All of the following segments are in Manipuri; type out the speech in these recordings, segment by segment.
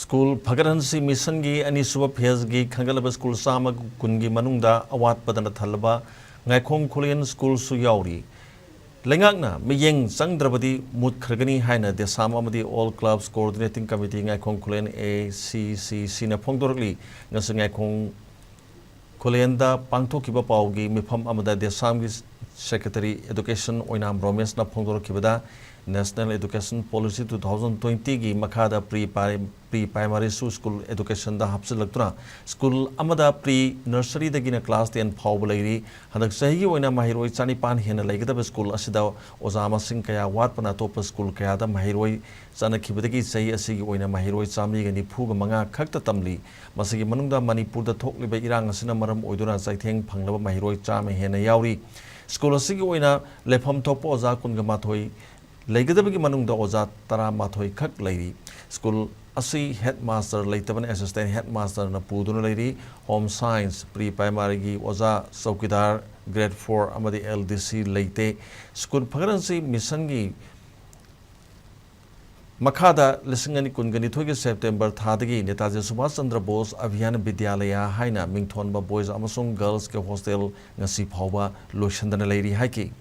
School Pagaransi Mission gi Anisuba Pez gi Kangalaba School Sama Kungi Manunda Awat Padana Talaba Ngaikong Korean School Suyauri Leingak meetyeng changdrabadi mutkhragani haina DESAM ACCC All Clubs Coordinating Committee Ngaikong Korean ACCC na phongdorli ngasi Ngaikong Korean da pangthokiba paugi mifam amada DESAM gi Secretary Education Oinam Romesh na phongdorkibada National Education Policy 2020 gi makhada pre-primary school education da hapsilaktura school amada pre-nursery dagina class 10 phawba leiri hanak sahi oina mahiroi chanipan hena laigada school asida ozama sing kaya watpana top school kaya da mahiroi chanakhibadagi sahi asigi oina mahiroi chamli gani phuga manga khakta tamli masigi manungda Manipur da thokliba irang asina maram oiduna chaitheng phanglaba mahiroi chama hena yauri school asigi oina lefam thokpo oza kunga mathoi Legadabagi Manung da Oza Tara Mathoi Kak Lady School Asi Headmaster Laitaban Assistant Headmaster na Puduna Lady Home Science Pre-Primary Gi Oza Saukidar Grade 4 Amadi LDC Leite School Pagaransi Mission Gi Makada Lisingani Kungani Togi September Thadagi Netaji Subhash Chandra Bose Abhiyan Vidyalaya Haina Mingthonba Boys Amasung Girls Ke Hostel Ngasi Phawba Loshandana Lady Haiki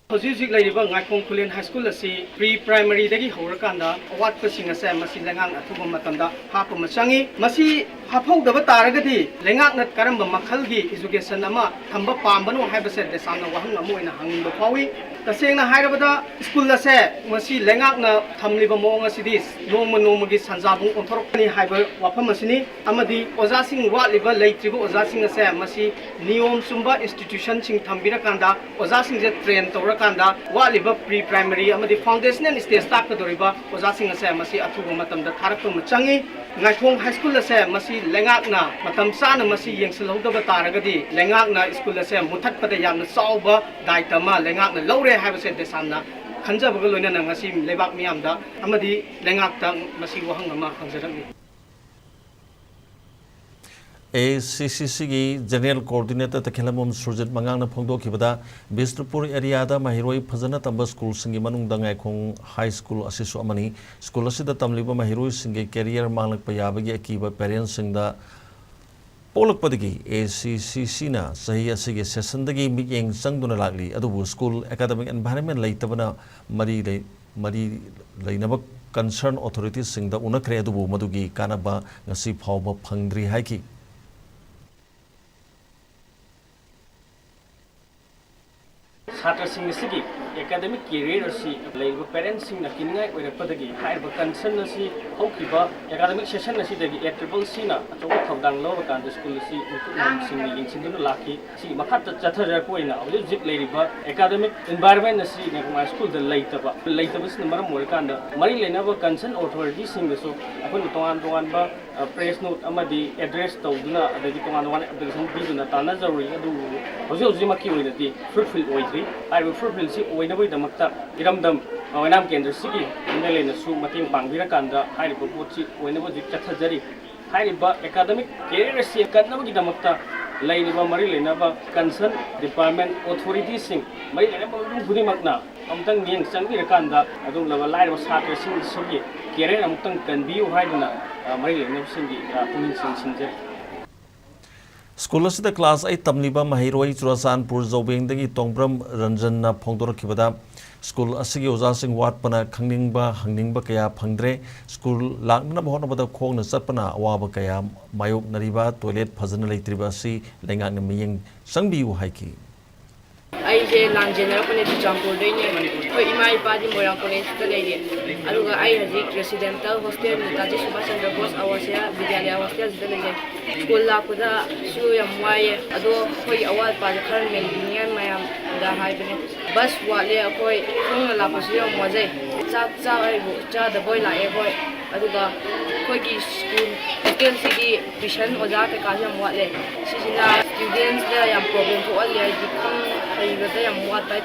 Hojik Ladiba Ngaikong Korean High School asi pre-primary dagi horakanda awat pasing ase masi lengang athuba matamda hapa machangi masi haphaudaba taragadi lengak nat karamba makhalgi education ama thamba pambano haibase desana wahang amoina hangba phawi tasengna hairabada school ase masi lengak na thamliba mong asidi nongmagi sanjabung onthorokni haiba wafam asini amadi ojasing watliba leitriba ojasing ase masi niyom sumba institution sing thambira kanda ojasing je train tora kanda watliba pre-primary amadi foundational stage tak doriba ojasing ase masi athuba matamda tharakpa machangi Ngaikong High School ase masi lengak na matam sana masi yengsilhodaba taragadi lengak na school ase muthatpada yamna chauba daitama lengak na lore haibase desamna khanjabaga loinana ngasi lebak miyamda amadi lengak ta masi wahang ama khangjarami ACCC gi General Coordinator Takhelamum Surjit Mangang Phongdo Kibada Bishnupur area da mahiroi phajana tamba school singi manung da Ngaikong High School asisu amani school asida tamliba mahiroi singi career manglak payabagi akiba parents singda polakpadagi ACCC na sahi asigi session dagi meetyeng changduna lagli adubu school academic environment leitabana mari leinaba concern authorities singda unakre adubu madugi kanaba ngasi phawba phangdri haiki Satra sing sigi academic career si laiba parents sing na kingai oirapadagi haiba concern si hokiba academic session si dagi ACCC na achoba thongdang lo kan school si mutum sing ni insinduna laki si makhat chathajar koina awli jik laiba academic environment si na school da laitaba sin maram moikanda mari leinaba concern authority sing so apun tongan ba press note amadi address tawduna adagi tongan application biduna tanajari adu hoji maki oinati fruitful oidri I fruitful si oinaboi damakta iramdam oinam kendra sigi indalena su mating pangbira kanda haiba potsi oinabo dik chathajari haiba academic career si kadnabagi damakta lainiba mari leinaba concern department authority sing mari leinaba budi makna amtang niang changi rakanda adum laba laiba satra sing sugi career amtang kanbiu haiduna mari leinaba singi pumin sing School asida class 8 tamliba mahiroi Churasanpur Zobeng dagi Tongbram Ranjan na phongdorakibada school asigi ojasing watpana khangningba hangningba kaya phangdre school lakna bahonabada khongna chapana awaba kaya mayok nariba toilet phajana leitriba si lengakna miyeng sangbiu haiki Aije Lanjena College Champur Dene Manipur. Imai Padi Moyang College Tadei. Aluga I Hazik Residential Hostel Netaji Subhash Chandra Bose Awasya Vidyalaya Hostel Tadei. School Lakuda Suyam Waye Ado Koi Awal Padi Khan Melinian Mayam Da Haibene. Bus Wale Koi Kung Lapasuyam Waze. Cha the boy like a boy. Aduga Koi School Hotel City Vision Ozaka Kajam Wale. Sisina students there yam problem to all the Haiba yam wat by